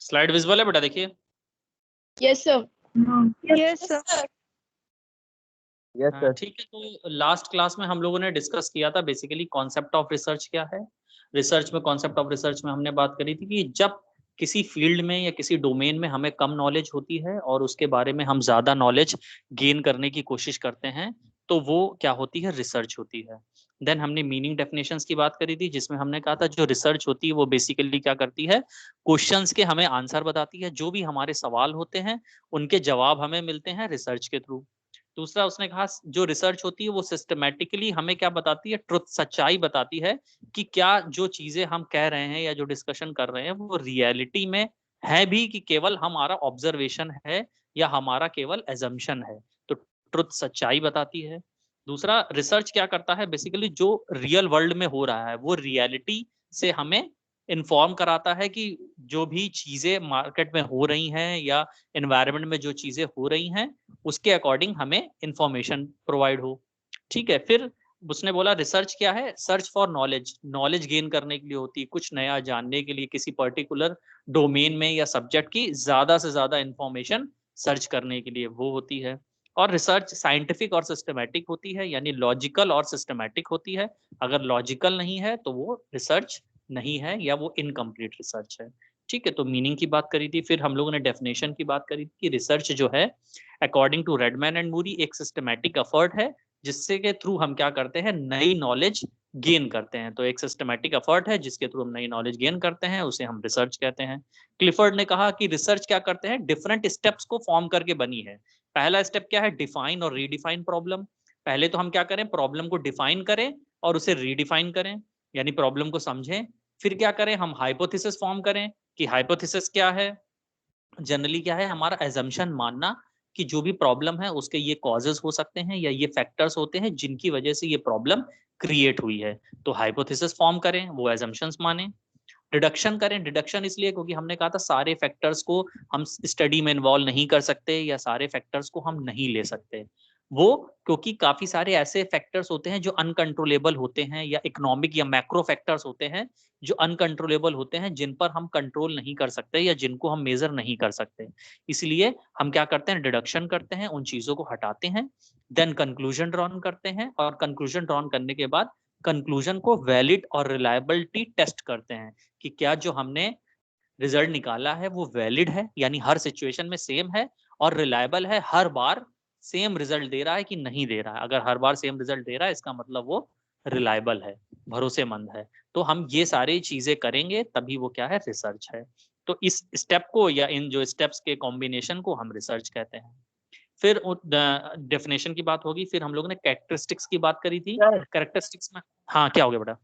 Slide visual है बेटा, देखिए। Yes sir. Yes sir. Yes sir. ठीक है, तो लास्ट क्लास में हम लोगों ने डिस्कस किया था बेसिकली कॉन्सेप्ट ऑफ रिसर्च क्या है। रिसर्च में, कॉन्सेप्ट ऑफ रिसर्च में हमने बात करी थी कि जब किसी फील्ड में या किसी डोमेन में हमें कम नॉलेज होती है और उसके बारे में हम ज्यादा नॉलेज गेन करने की कोशिश करते हैं, तो वो क्या होती है, रिसर्च होती है। देन हमने मीनिंग डेफिनेशंस की बात करी थी, जिसमें हमने कहा था जो रिसर्च होती है वो बेसिकली क्या करती है, क्वेश्चंस के हमें आंसर बताती है। जो भी हमारे सवाल होते हैं उनके जवाब हमें मिलते हैं रिसर्च के थ्रू। दूसरा उसने कहा जो रिसर्च होती है वो सिस्टमैटिकली हमें क्या बताती है, ट्रुथ, सच्चाई बताती है कि क्या जो चीजें हम कह रहे हैं या जो डिस्कशन कर रहे हैं वो रियलिटी में है भी, कि केवल हमारा ऑब्जर्वेशन है या हमारा केवल एजम्पशन है। तो ट्रुथ, सच्चाई बताती है। दूसरा, रिसर्च क्या करता है, बेसिकली जो रियल वर्ल्ड में हो रहा है वो रियलिटी से हमें इन्फॉर्म कराता है कि जो भी चीजें मार्केट में हो रही हैं या एनवायरनमेंट में जो चीजें हो रही हैं उसके अकॉर्डिंग हमें इंफॉर्मेशन प्रोवाइड हो। ठीक है, फिर उसने बोला रिसर्च क्या है, search for knowledge, knowledge gain करने के लिए होती है, कुछ नया जानने के लिए, किसी पर्टिकुलर डोमेन में या सब्जेक्ट की ज्यादा से ज्यादा इंफॉर्मेशन सर्च करने के लिए वो होती है। और रिसर्च साइंटिफिक और सिस्टमैटिक होती है, यानी लॉजिकल और सिस्टमैटिक होती है। अगर लॉजिकल नहीं है तो वो रिसर्च नहीं है या वो इनकम्प्लीट रिसर्च है। ठीक है, तो मीनिंग की बात करी थी, फिर हम लोगों ने डेफिनेशन की बात करी थी कि रिसर्च जो है अकॉर्डिंग टू रेडमैन एंड मूरी एक सिस्टमैटिक एफर्ट है जिससे के थ्रू हम क्या करते हैं, नई नॉलेज गेन करते हैं। तो एक सिस्टमैटिक एफर्ट है जिसके थ्रू हम नई नॉलेज गेन करते हैं, उसे हम रिसर्च कहते हैं। क्लिफर्ड ने कहा कि रिसर्च क्या करते हैं, डिफरेंट स्टेप्स को फॉर्म करके बनी है। पहला स्टेप क्या है, डिफाइन और रीडिफाइन प्रॉब्लम। पहले तो हम क्या करें, प्रॉब्लम को डिफाइन करें और उसे रीडिफाइन करें, यानी प्रॉब्लम को समझें। फिर क्या करें, हम हाइपोथेसिस फॉर्म करें कि हाइपोथेसिस क्या है। जनरली क्या है, हमारा एजम्पशन मानना कि जो भी प्रॉब्लम है उसके ये कॉजेज हो सकते हैं या ये फैक्टर्स होते हैं जिनकी वजह से ये प्रॉब्लम क्रिएट हुई है। तो हाइपोथेसिस फॉर्म करें, वो एजम्पशंस माने। डिडक्शन करें, डिडक्शन इसलिए क्योंकि हमने कहा था सारे फैक्टर्स को हम स्टडी में इन्वॉल्व नहीं कर सकते या सारे फैक्टर्स को हम नहीं ले सकते। वो क्योंकि काफी सारे ऐसे फैक्टर्स होते हैं जो अनकंट्रोलेबल होते हैं या इकोनॉमिक या मैक्रो फैक्टर्स होते हैं जो अनकंट्रोलेबल होते हैं, जिन पर हम कंट्रोल नहीं कर सकते या जिनको हम मेजर नहीं कर सकते। इसलिए हम क्या करते हैं, डिडक्शन करते हैं, उन चीजों को हटाते हैं। देन कंक्लूजन ड्रॉन करते हैं और कंक्लूजन ड्रॉन करने के बाद कंक्लूजन को वैलिड और रिलायबिलिटी टेस्ट करते हैं कि क्या जो हमने रिजल्ट निकाला है वो वैलिड है, यानी हर सिचुएशन में सेम है, और रिलायबल है, हर बार सेम रिजल्ट दे रहा है कि नहीं दे रहा है। अगर हर बार सेम रिजल्ट दे रहा है इसका मतलब वो रिलायबल है, भरोसेमंद है। तो हम ये सारी चीजें करेंगे तभी वो क्या है, रिसर्च है। तो इस स्टेप को या इन जो स्टेप्स के कॉम्बिनेशन को हम रिसर्च कहते हैं। फिर डेफिनेशन की बात होगी, फिर हम लोगों ने कैरेक्टरिस्टिक्स की बात करी थी। कैरेक्टरिस्टिक्स में हाँ क्या हो गया बेटा?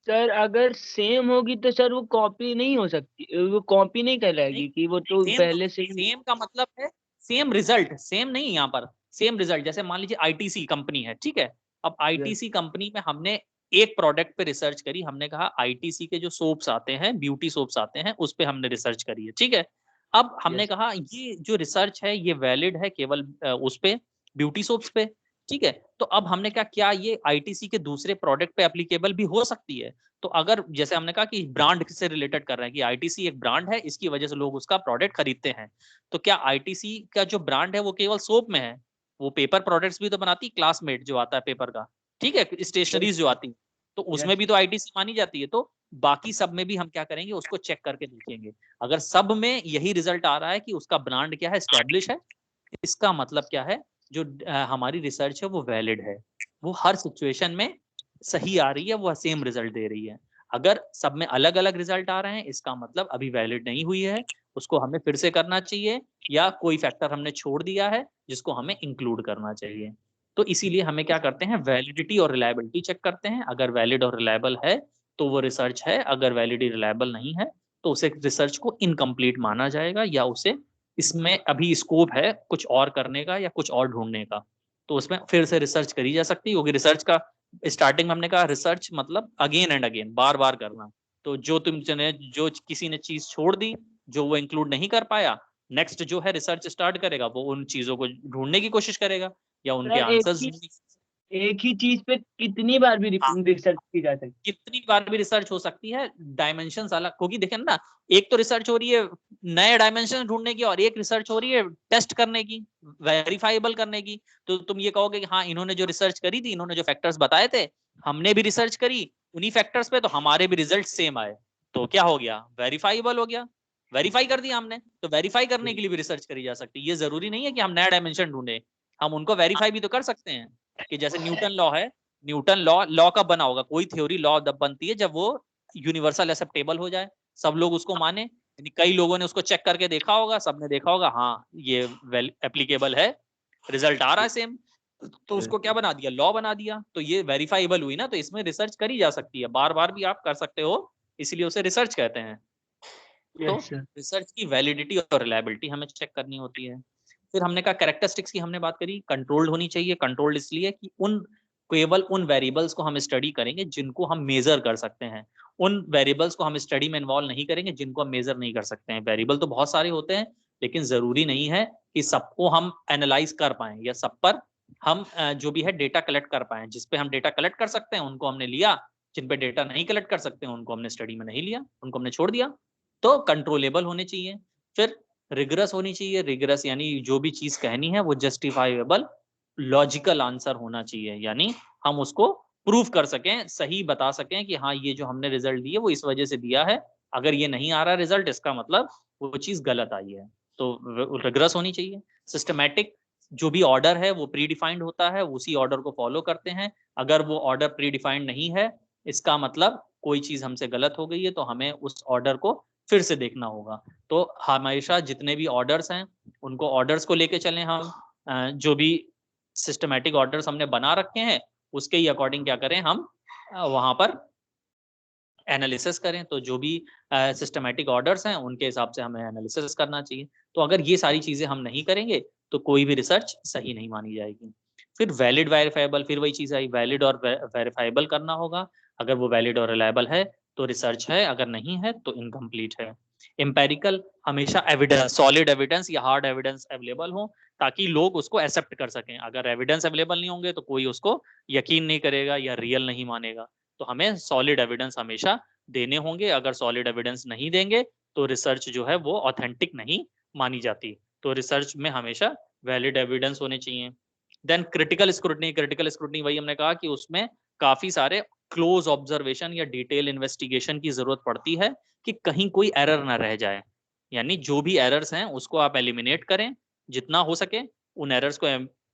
सर अगर सेम होगी तो सर वो कॉपी नहीं हो सकती, वो कॉपी नहीं कहलाएगी कि वो तो पहले से सेम का मतलब है सेम रिजल्ट, सेम नहीं, यहाँ पर सेम रिजल्ट। जैसे मान लीजिए आईटीसी कंपनी है, ठीक है, अब आईटीसी कंपनी में हमने एक प्रोडक्ट पे रिसर्च करी, हमने कहा आईटीसी के जो सोप्स आते हैं, ब्यूटी सोप्स आते हैं, उस पे हमने रिसर्च करी है, ठीक है। अब हमने कहा ये जो रिसर्च है ये वैलिड है केवल उस पे, ब्यूटी सोप्स पे, ठीक है। तो अब हमने क्या ये आईटीसी के दूसरे प्रोडक्ट पे एप्लीकेबल भी हो सकती है। तो अगर जैसे हमने कहा कि ब्रांड से रिलेटेड कर रहे हैं कि आईटीसी एक ब्रांड है, इसकी वजह से लोग उसका प्रोडक्ट खरीदते हैं, तो क्या आईटीसी का जो ब्रांड है वो केवल सोप में है? वो पेपर प्रोडक्ट्स भी तो बनाती, क्लासमेट जो आता है पेपर का, ठीक है, स्टेशनरीज जो आती, तो उसमें भी तो आईटीसी मानी जाती है। तो बाकी सब में भी हम क्या करेंगे, उसको चेक करके देखेंगे। अगर सब में यही रिजल्ट आ रहा है कि उसका ब्रांड क्या है, स्टैब्लिश है, इसका मतलब क्या है, जो हमारी रिसर्च है वो वैलिड है, वो हर सिचुएशन में सही आ रही है, वो सेम रिजल्ट दे रही है। अगर सब में अलग अलग रिजल्ट आ रहे हैं इसका मतलब अभी वैलिड नहीं हुई है, उसको हमें फिर से करना चाहिए, या कोई फैक्टर हमने छोड़ दिया है जिसको हमें इंक्लूड करना चाहिए। तो इसीलिए हमें क्या करते हैं, वैलिडिटी और रिलायबिलिटी चेक करते हैं। अगर वैलिड और रिलायबल है तो वो रिसर्च है, अगर वैलिडिटी रिलायबल नहीं है तो उसे रिसर्च को इनकम्प्लीट माना जाएगा, या उसे इसमें अभी स्कोप है कुछ और करने का या कुछ और ढूंढने का, तो उसमें फिर से रिसर्च करी जा सकती है। क्योंकि रिसर्च का स्टार्टिंग में हमने कहा रिसर्च मतलब अगेन एंड अगेन, बार बार करना। तो जो जो किसी ने चीज छोड़ दी, जो वो इंक्लूड नहीं कर पाया, नेक्स्ट जो है रिसर्च स्टार्ट करेगा वो उन चीजों को ढूंढने की कोशिश करेगा या उनके सर एक आंसर्स। चीज एक ही चीज पे कितनी बार भी हाँ। रिसर्च की जा सकती कितनी बार भी रिसर्च हो सकती है, डायमेंशंस अलग, क्योंकि देखें ना, एक तो रिसर्च हो रही है नए डायमेंशन ढूंढने की, और एक रिसर्च हो रही है टेस्ट करने की, वेरीफाइबल करने की। तो तुम ये कहोगे कि हाँ, इन्होंने जो रिसर्च करी थी, इन्होंने जो फैक्टर्स बताए थे, हमने भी रिसर्च करी उन्हीं फैक्टर्स पे, तो हमारे भी रिजल्ट सेम आए, तो क्या हो गया, वेरीफाइबल हो गया, वेरीफाई कर दिया हमने। तो वेरीफाई करने के लिए भी रिसर्च करी जा सकती है। ये जरूरी नहीं है कि हम नया डायमेंशन ढूंढे, हम उनको वेरीफाई भी तो कर सकते हैं। कि जैसे न्यूटन लॉ है, न्यूटन लॉ लॉ कब बना होगा, कोई थ्योरी लॉ तब बनती है जब वो यूनिवर्सल एक्सेप्टेबल हो जाए, सब लोग उसको माने, यानी कई लोगों ने उसको चेक करके देखा होगा, सबने देखा होगा हाँ ये वेल एप्लीकेबल है, रिजल्ट आ रहा है सेम, तो उसको क्या बना दिया, लॉ बना दिया, तो ये वेरीफाइबल हुई ना। तो इसमें रिसर्च करी जा सकती है, बार बार भी आप कर सकते हो, इसलिए उसे रिसर्च कहते हैं। है। तो यस सर। रिसर्च की वैलिडिटी और रिलायबिलिटी हमें चेक करनी होती है। फिर हमने कहा कैरेक्टरिस्टिक्स की हमने बात करी, कंट्रोल्ड होनी चाहिए। कंट्रोल्ड इसलिए कि केवल उन वेरिएबल्स को हम स्टडी करेंगे जिनको हम मेजर कर सकते हैं, उन वेरिएबल्स को हम स्टडी में इन्वॉल्व नहीं करेंगे जिनको हम मेजर नहीं कर सकते हैं। वेरिएबल तो बहुत सारे होते हैं, लेकिन जरूरी नहीं है कि सबको हम एनालाइज कर पाए या सब पर हम जो भी है डेटा कलेक्ट कर पाए। जिस पे हम डेटा कलेक्ट कर सकते हैं उनको हमने लिया, जिन पे डेटा नहीं कलेक्ट कर सकते हैं उनको हमने स्टडी में नहीं लिया, उनको हमने छोड़ दिया। तो कंट्रोलेबल होने चाहिए। फिर रिगरस होनी चाहिए। रिगरस यानी जो भी चीज कहनी है वो जस्टिफाइबल लॉजिकल आंसर होना चाहिए, यानी हम उसको प्रूव कर सकें, सही बता सकें कि हाँ ये जो हमने रिजल्ट दिए वो इस वजह से दिया है, अगर ये नहीं आ रहा रिजल्ट इसका मतलब वो चीज गलत आई है। तो रिगरस होनी चाहिए। सिस्टमैटिक, जो भी ऑर्डर है वो प्री डिफाइंड होता है, उसी ऑर्डर को फॉलो करते हैं। अगर वो ऑर्डर प्री डिफाइंड नहीं है, इसका मतलब कोई चीज हमसे गलत हो गई है, तो हमें उस ऑर्डर को फिर से देखना होगा। तो हमेशा जितने भी ऑर्डर्स हैं उनको ऑर्डर्स को लेके चलें हम, जो भी सिस्टमैटिक ऑर्डर्स हमने बना रखे हैं उसके ही अकॉर्डिंग क्या करें हम, वहां पर एनालिसिस करें। तो जो भी सिस्टमैटिक ऑर्डर्स हैं उनके हिसाब से हमें एनालिसिस करना चाहिए। तो अगर ये सारी चीजें हम नहीं करेंगे तो कोई भी रिसर्च सही नहीं मानी जाएगी। फिर वैलिड वेरीफाइबल, फिर वही चीज आई, वैलिड और वेरीफाइबल करना होगा। अगर वो वैलिड और रिलायबल है तो रिसर्च है, अगर नहीं है तो इनकम्प्लीट है। एम्पेरिकल, हमेशा एविडेंस, सॉलिड एविडेंस या हार्ड एविडेंस अवेलेबल हो ताकि लोग उसको एक्सेप्ट कर सकें। अगर एविडेंस अवेलेबल नहीं होंगे तो कोई उसको यकीन नहीं करेगा या रियल नहीं मानेगा। तो हमें सॉलिड एविडेंस हमेशा देने होंगे। अगर सॉलिड एविडेंस नहीं देंगे तो रिसर्च जो है वो ऑथेंटिक नहीं मानी जाती। तो रिसर्च में हमेशा वैलिड एविडेंस होने चाहिए। Then critical scrutiny, critical scrutiny वही हमने कहा कि उसमें काफी सारे क्लोज ऑब्जर्वेशन या डिटेल इन्वेस्टिगेशन की जरूरत पड़ती है कि कहीं कोई एरर ना रह जाए। यानी जो भी एरर्स हैं उसको आप एलिमिनेट करें जितना हो सके। उन एरर्स को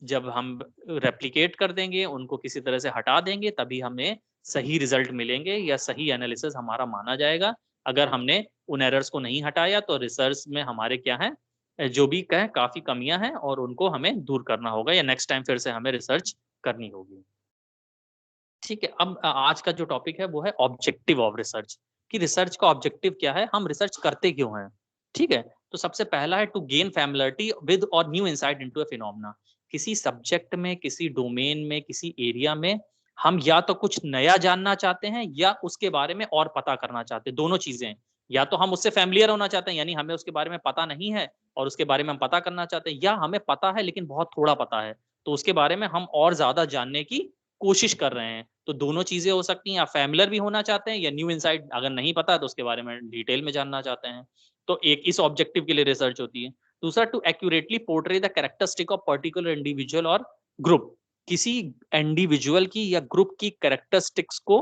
जब हम रेप्लिकेट कर देंगे, उनको किसी तरह से हटा देंगे, तभी हमें सही रिजल्ट मिलेंगे या सही एनालिसिस हमारा माना जाएगा। अगर हमने उन एरर्स को नहीं हटाया तो रिसर्च में हमारे क्या है, जो भी कहें काफी कमियां हैं और उनको हमें दूर करना होगा या नेक्स्ट टाइम फिर से हमें रिसर्च करनी होगी। ठीक है, अब आज का जो टॉपिक है वो है ऑब्जेक्टिव ऑफ रिसर्च, कि रिसर्च का ऑब्जेक्टिव क्या है, हम रिसर्च करते क्यों हैं। ठीक है, तो सबसे पहला है टू गेन फैमिलियरिटी विद और new insight into a phenomena. किसी सब्जेक्ट में, किसी डोमेन में, किसी एरिया में हम या तो कुछ नया जानना चाहते हैं या उसके बारे में और पता करना चाहते हैं, दोनों चीजें। या तो हम उससे फैमिलियर होना चाहते हैं, यानी हमें उसके बारे में पता नहीं है और उसके बारे में हम पता करना चाहते हैं, या हमें पता है लेकिन बहुत थोड़ा पता है, तो उसके बारे में हम और ज्यादा जानने की कोशिश कर रहे हैं। तो दोनों चीजें हो सकती हैं, आप फैमिलियर भी होना चाहते हैं या न्यू इनसाइट, अगर नहीं पता तो उसके बारे में डिटेल में जानना चाहते हैं। तो एक इस ऑब्जेक्टिव के लिए रिसर्च होती है। दूसरा, to accurately portray the characteristic of particular individual और ग्रुप। किसी इंडिविजुअल की या ग्रुप की कैरेक्टरिस्टिक्स को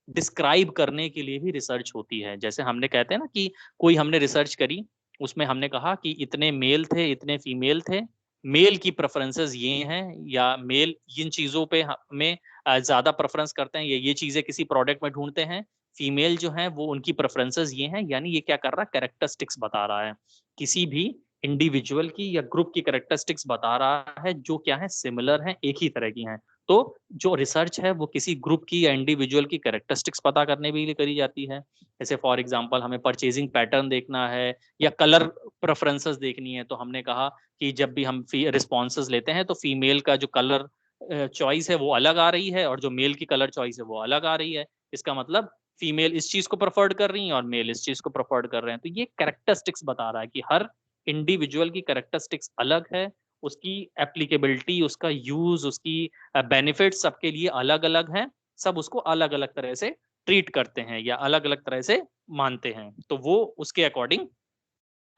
डिस्क्राइब करने के लिए भी रिसर्च होती है। जैसे हमने कहते हैं ना कि कोई हमने रिसर्च करी, उसमें हमने कहा कि इतने मेल थे, इतने फीमेल थे, मेल की प्रेफरेंसेस ये हैं, या मेल इन चीजों पे हमें ज्यादा प्रेफरेंस करते हैं, ये चीजें किसी प्रोडक्ट में ढूंढते हैं, फीमेल जो है वो उनकी प्रेफरेंसेस ये हैं। यानी ये क्या कर रहा है, कैरेक्टरिस्टिक्स बता रहा है, किसी भी इंडिविजुअल की या ग्रुप की कैरेक्टरिस्टिक्स बता रहा है जो क्या है, सिमिलर हैं, एक ही तरह की हैं। तो जो रिसर्च है वो किसी ग्रुप की या इंडिविजुअल की कैरेक्टरिस्टिक्स पता करने के लिए करी जाती है। जैसे फॉर एग्जांपल हमें परचेजिंग पैटर्न देखना है या कलर प्रेफरेंसेस देखनी है, तो हमने कहा कि जब भी हम रिस्पॉन्सेज लेते हैं तो फीमेल का जो कलर चॉइस है वो अलग आ रही है और जो मेल की कलर चॉइस है वो अलग आ रही है। इसका मतलब फीमेल इस चीज को प्रेफर्ड कर रही है और मेल इस चीज को प्रेफर्ड कर रहे हैं। तो ये कैरेक्टरिस्टिक्स बता रहा है कि हर इंडिविजुअल की कैरेक्टरिस्टिक्स अलग है, उसकी एप्लीकेबिलिटी, उसका यूज, उसकी बेनिफिट सबके लिए अलग अलग हैं, सब उसको अलग अलग तरह से ट्रीट करते हैं या अलग अलग तरह से मानते हैं। तो वो उसके अकॉर्डिंग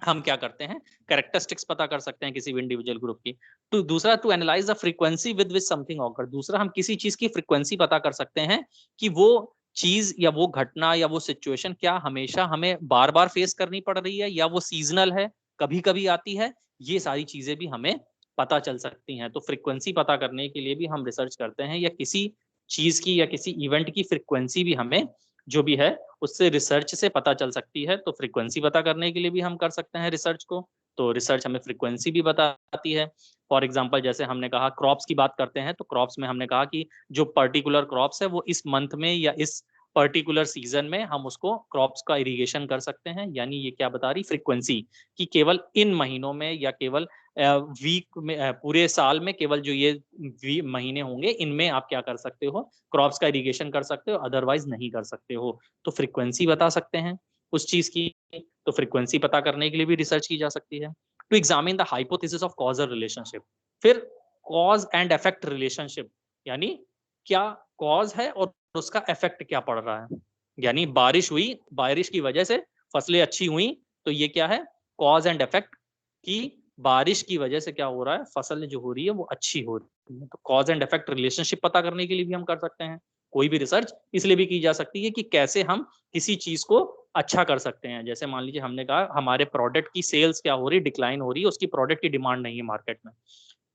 हम क्या करते हैं, कैरेक्टरिस्टिक्स पता कर सकते हैं किसी भी इंडिविजुअल ग्रुप की। तो दूसरा, to analyse the frequency with which something occur, दूसरा हम किसी चीज की फ्रीक्वेंसी पता कर सकते हैं कि वो चीज या वो घटना या वो सिचुएशन क्या हमेशा हमें बार बार फेस करनी पड़ रही है या वो सीजनल है, कभी कभी आती है। ये सारी चीजें भी हमें पता चल सकती हैं। तो फ्रीक्वेंसी पता करने के लिए भी हम रिसर्च करते हैं, या किसी चीज की या किसी इवेंट की फ्रीक्वेंसी भी हमें जो भी है उससे रिसर्च से पता चल सकती है। तो फ्रीक्वेंसी पता करने के लिए भी हम कर सकते हैं रिसर्च को। तो रिसर्च हमें फ्रीक्वेंसी भी बताती है। फॉर एग्जांपल जैसे हमने कहा क्रॉप्स की बात करते हैं, तो क्रॉप्स में हमने कहा कि जो पर्टिकुलर क्रॉप्स है वो इस मंथ में या इस पर्टिकुलर सीजन में हम उसको क्रॉप्स का इरिगेशन कर सकते हैं। यानी ये क्या बता रही, फ्रीक्वेंसी, कि केवल इन महीनों में या केवल वीक में, पूरे साल में केवल जो ये महीने होंगे इनमें आप क्या कर सकते हो, क्रॉप्स का इरिगेशन कर सकते हो, अदरवाइज नहीं कर सकते हो। तो फ्रीक्वेंसी बता सकते हैं उस चीज की। तो फ्रीक्वेंसी पता करने के लिए भी रिसर्च की जा सकती है। To examine the hypothesis of causal relationship, फिर कॉज एंड इफेक्ट रिलेशनशिप, यानी क्या कॉज है और उसका इफेक्ट क्या पड़ रहा है। यानी बारिश हुई, बारिश की वजह से फसलें अच्छी हुई, तो ये क्या है, कॉज एंड इफेक्ट, की बारिश की वजह से क्या हो रहा है, फसल जो हो रही है वो अच्छी हो रही है। तो कॉज एंड इफेक्ट रिलेशनशिप पता करने के लिए भी हम कर सकते हैं। कोई भी रिसर्च इसलिए भी की जा सकती है कि कैसे हम किसी चीज को अच्छा कर सकते हैं। जैसे मान लीजिए हमने कहा हमारे प्रोडक्ट की सेल्स क्या हो रही, डिक्लाइन हो रही है, उसकी प्रोडक्ट की डिमांड नहीं है मार्केट में।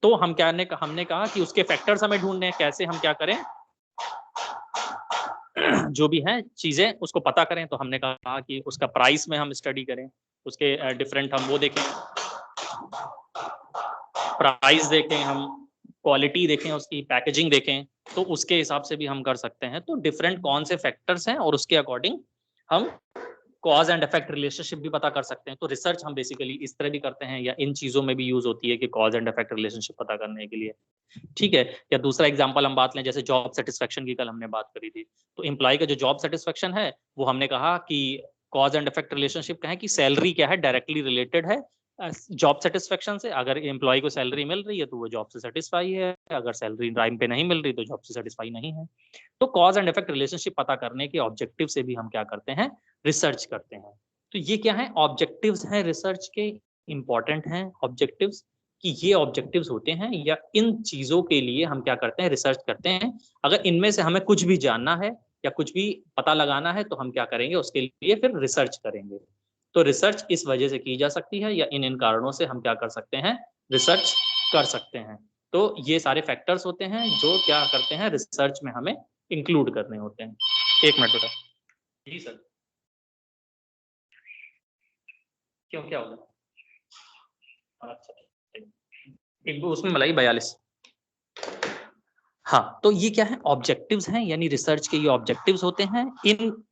तो हम क्या ने हमने कहा कि उसके फैक्टर्स हमें ढूंढने हैं, कैसे हम क्या करें, जो भी है चीजें उसको पता करें। तो हमने कहा कि उसका प्राइस में हम स्टडी करें, उसके डिफरेंट हम वो देखें, प्राइस देखें, हम क्वालिटी देखें, उसकी पैकेजिंग देखें। तो उसके हिसाब से भी हम कर सकते हैं। तो डिफरेंट कौन से फैक्टर्स हैं और उसके अकॉर्डिंग हम कॉज एंड इफेक्ट रिलेशनशिप भी पता कर सकते हैं। तो रिसर्च हम बेसिकली इस तरह भी करते हैं, या इन चीजों में भी यूज होती है कि कॉज एंड इफेक्ट रिलेशनशिप पता करने के लिए। ठीक है। या दूसरा एग्जांपल हम बात लें, जैसे जॉब सेटिस्फेक्शन की कल हमने बात करी थी। तो एम्प्लॉय का जो जॉब सेटिस्फेक्शन है वो हमने कहा कि कॉज एंड इफेक्ट रिलेशनशिप का है कि सैलरी क्या है, डायरेक्टली रिलेटेड है जॉब सेटिस्फेक्शन से। अगर एम्प्लॉय को सैलरी मिल रही है तो वो जॉब से सेटिस्फाई है, अगर सैलरी टाइम पे नहीं मिल रही तो जॉब से सेटिस्फाई नहीं है। तो कॉज एंड इफेक्ट रिलेशनशिप पता करने के ऑब्जेक्टिव से भी हम क्या करते हैं, रिसर्च करते हैं। तो ये क्या है, ऑब्जेक्टिव्स हैं रिसर्च के, इंपॉर्टेंट हैं ऑब्जेक्टिव्स, कि ये ऑब्जेक्टिव्स होते हैं या इन चीजों के लिए हम क्या करते हैं, रिसर्च करते हैं। अगर इनमें से हमें कुछ भी जानना है या कुछ भी पता लगाना है तो हम क्या करेंगे, उसके लिए फिर रिसर्च करेंगे। तो रिसर्च इस वजह से की जा सकती है, या इन इन कारणों से हम क्या कर सकते हैं, रिसर्च कर सकते हैं। तो ये सारे फैक्टर्स होते हैं जो क्या करते हैं, रिसर्च में हमें इंक्लूड करने होते हैं। एक मिनट बेटा। जी सर, क्यों क्या होगा? अच्छा, एक उसमें मलाई 42। हाँ, तो ये क्या है, ऑब्जेक्टिव्स हैं, यानी रिसर्च के ये ऑब्जेक्टिव्स होते हैं। इन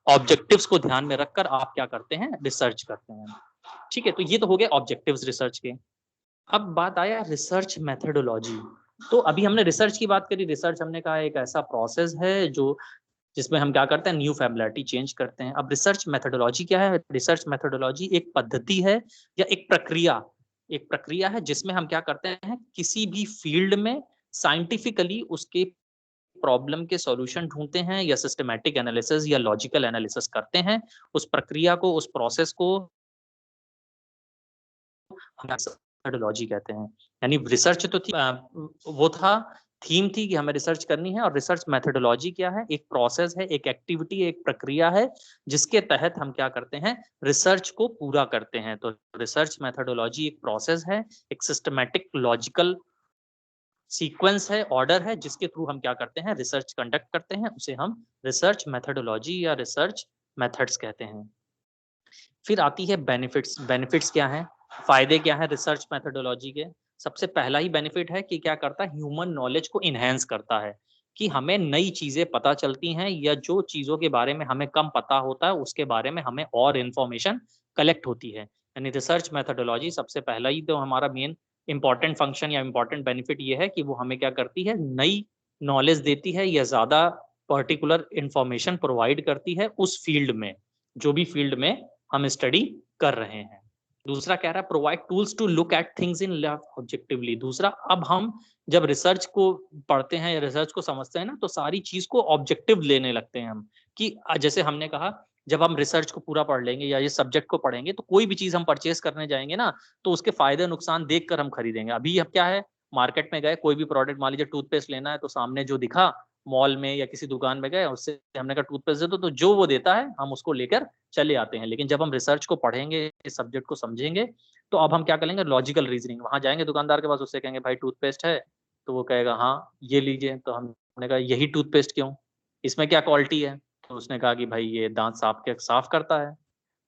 ऑब्जेक्टिव्स को ध्यान में रखकर आप क्या करते हैं, रिसर्च करते हैं। ठीक है, तो ये तो हो गए ऑब्जेक्टिव्स रिसर्च के। अब बात आया रिसर्च मेथडोलॉजी। तो अभी हमने रिसर्च की बात करी, रिसर्च हमने कहा एक ऐसा प्रोसेस है जो जिसमें हम क्या करते हैं, न्यू फैमिलिटी चेंज करते हैं। अब रिसर्च मेथडोलॉजी क्या है, रिसर्च मेथडोलॉजी एक पद्धति है या एक प्रक्रिया है जिसमें हम क्या करते हैं, किसी भी फील्ड में साइंटिफिकली उसके प्रॉब्लम के सॉल्यूशन ढूंढते हैं या सिस्टमैटिक एनालिसिस या लॉजिकल एनालिसिस करते हैं। उस प्रक्रिया को, उस प्रोसेस को मेथडोलॉजी कहते हैं। यानी रिसर्च तो थी, वो था, थीम थी कि हमें रिसर्च करनी है, और रिसर्च मेथडोलॉजी क्या है, एक प्रोसेस है, एक एक्टिविटी, एक प्रक्रिया है जिसके तहत हम क्या करते हैं, रिसर्च को पूरा करते हैं। तो रिसर्च मेथडोलॉजी एक प्रोसेस है, एक सिस्टमैटिक लॉजिकल सीक्वेंस है, ऑर्डर है, जिसके थ्रू हम क्या करते हैं, रिसर्च कंडक्ट करते हैं। उसे हम रिसर्च मेथडोलॉजी या रिसर्च मेथड्स कहते हैं। फिर आती है बेनिफिट्स। बेनिफिट्स क्या हैं, फायदे क्या हैं रिसर्च मेथडोलॉजी के? सबसे पहला ही बेनिफिट है कि क्या करता है, ह्यूमन नॉलेज को इनहेंस करता है, कि हमें नई चीजें पता चलती हैं, या जो चीजों के बारे में हमें कम पता होता है उसके बारे में हमें और इंफॉर्मेशन कलेक्ट होती है। यानी रिसर्च मेथडोलॉजी सबसे पहला ही तो हमारा मेन इंपॉर्टेंट फंक्शन या इंपॉर्टेंट बेनिफिट ये है कि वो हमें क्या करती है, नई नॉलेज देती है या ज्यादा पर्टिकुलर इंफॉर्मेशन प्रोवाइड करती है उस फील्ड में, जो भी फील्ड में हम स्टडी कर रहे हैं। दूसरा कह रहा है provide tools to look at things in objectively. दूसरा, अब हम जब रिसर्च को पढ़ते हैं या रिसर्च को समझते हैं ना, तो सारी चीज को ऑब्जेक्टिव लेने लगते हैं हम, कि जैसे हमने कहा, जब हम रिसर्च को पूरा पढ़ लेंगे या ये सब्जेक्ट को पढ़ेंगे, तो कोई भी चीज हम परचेस करने जाएंगे ना, तो उसके फायदे नुकसान देखकर हम खरीदेंगे। अभी अब क्या है, मार्केट में गए, कोई भी प्रोडक्ट, मान लीजिए टूथपेस्ट लेना है, तो सामने जो दिखा मॉल में या किसी दुकान में गए, उससे हमने कहा टूथपेस्ट दे दो, तो जो वो देता है हम उसको लेकर चले आते हैं। लेकिन जब हम रिसर्च को पढ़ेंगे, इस सब्जेक्ट को समझेंगे, तो अब हम क्या करेंगे, लॉजिकल रीजनिंग, वहां जाएंगे दुकानदार के पास, उससे कहेंगे भाई टूथपेस्ट है, तो वो कहेगा हाँ ये लीजिए, तो हमने कहा यही टूथपेस्ट क्यों, इसमें क्या क्वालिटी है, तो उसने कहा कि भाई ये दांत साफ करता है।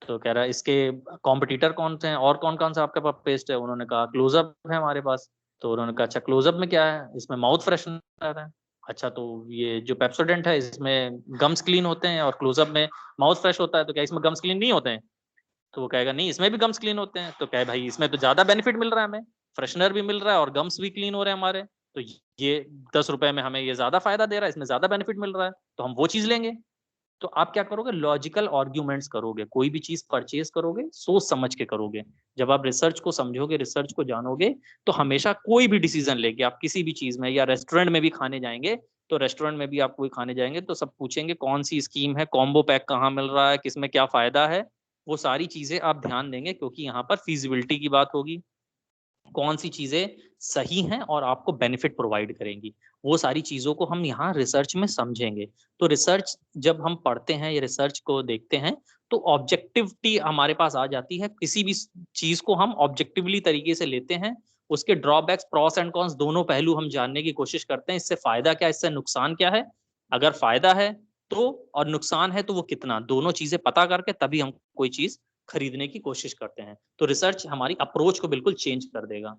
तो कह रहा है इसके कॉम्पिटिटर कौन से हैं, और कौन कौन सा आपके पास पेस्ट है, उन्होंने कहा क्लोजअप है हमारे पास। तो उन्होंने कहा अच्छा क्लोजअप में क्या है, इसमें माउथ फ्रेशनर है। अच्छा, तो ये जो पेप्सोडेंट है इसमें गम्स क्लीन होते हैं और क्लोजअप में माउथ फ्रेश होता है, तो क्या इसमें गम्स क्लीन नहीं होते हैं? तो वो कहेगा नहीं, इसमें भी गम्स क्लीन होते हैं। तो कहे भाई इसमें तो ज्यादा बेनिफिट मिल रहा है, हमें फ्रेशनर भी मिल रहा है और गम्स भी क्लीन हो रहे हैं हमारे, तो ये 10 रुपए में हमें ये ज्यादा फायदा दे रहा है, इसमें ज्यादा बेनिफिट मिल रहा है, तो हम वो चीज लेंगे। तो आप क्या करोगे, लॉजिकल आर्ग्यूमेंट्स करोगे, कोई भी चीज परचेज करोगे सोच समझ के करोगे। जब आप रिसर्च को समझोगे, रिसर्च को जानोगे, तो हमेशा कोई भी डिसीजन लेके आप किसी भी चीज में, या रेस्टोरेंट में भी खाने जाएंगे, तो रेस्टोरेंट में भी आप कोई खाने जाएंगे तो सब पूछेंगे कौन सी स्कीम है, कॉम्बो पैक कहाँ मिल रहा है, किसमें क्या फायदा है, वो सारी चीजें आप ध्यान देंगे, क्योंकि यहाँ पर फिजिबिलिटी की बात होगी, कौन सी चीजें सही हैं और आपको बेनिफिट प्रोवाइड करेंगी, वो सारी चीजों को हम यहाँ रिसर्च में समझेंगे। तो रिसर्च जब हम पढ़ते हैं या रिसर्च को देखते हैं, तो ऑब्जेक्टिविटी हमारे पास आ जाती है, किसी भी चीज को हम ऑब्जेक्टिवली तरीके से लेते हैं, उसके ड्रॉबैक्स, प्रॉस एंड कॉन्स, दोनों पहलू हम जानने की कोशिश करते हैं, इससे फायदा क्या, इससे नुकसान क्या है, अगर फायदा है तो, और नुकसान है तो वो कितना, दोनों चीजें पता करके तभी हम कोई चीज खरीदने की कोशिश करते हैं। तो रिसर्च हमारी अप्रोच को बिल्कुल चेंज कर देगा।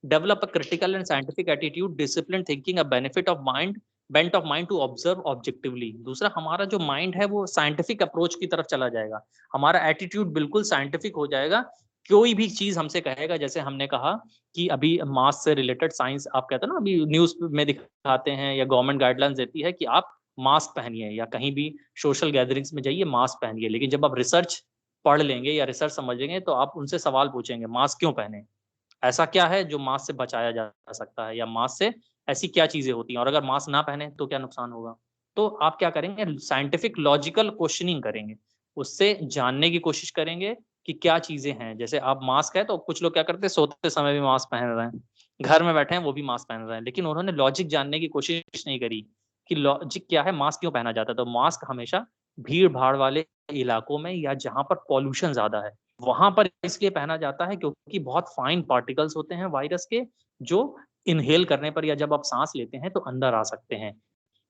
Develop a critical and scientific attitude, discipline thinking, a benefit of mind, bent of mind to observe objectively. दूसरा, हमारा जो माइंड है वो साइंटिफिक अप्रोच की तरफ चला जाएगा, हमारा एटीट्यूड बिल्कुल साइंटिफिक हो जाएगा। कोई भी चीज हमसे कहेगा, जैसे हमने कहा कि अभी मास से रिलेटेड साइंस, आप कहते हैं ना, अभी न्यूज में दिखाते हैं या गवर्नमेंट गाइडलाइंस देती है कि आप मास्क पहनिए, या कहीं भी सोशल गैदरिंग्स में जाइए मास्क पहनिए, लेकिन जब आप रिसर्च पढ़ लेंगे या रिसर्च समझेंगे, तो आप उनसे सवाल पूछेंगे मास्क क्यों पहने, ऐसा क्या है जो मास्क से बचाया जा सकता है, या मास्क से ऐसी क्या चीजें होती हैं, और अगर मास्क ना पहने तो क्या नुकसान होगा। तो आप क्या करेंगे, साइंटिफिक लॉजिकल क्वेश्चनिंग करेंगे, उससे जानने की कोशिश करेंगे कि क्या चीजें हैं। जैसे आप मास्क है, तो कुछ लोग क्या करते हैं, सोते समय भी मास्क पहन रहे हैं, घर में बैठे हैं वो भी मास्क पहन रहे हैं, लेकिन उन्होंने लॉजिक जानने की कोशिश नहीं करी कि लॉजिक क्या है, मास्क क्यों पहना जाता है। तो मास्क हमेशा भीड़ भाड़ वाले इलाकों में, या जहां पर पॉल्यूशन ज्यादा है, वहां पर इसलिए पहना जाता है क्योंकि बहुत फाइन पार्टिकल्स होते हैं वायरस के, जो इनहेल करने पर या जब आप सांस लेते हैं तो अंदर आ सकते हैं।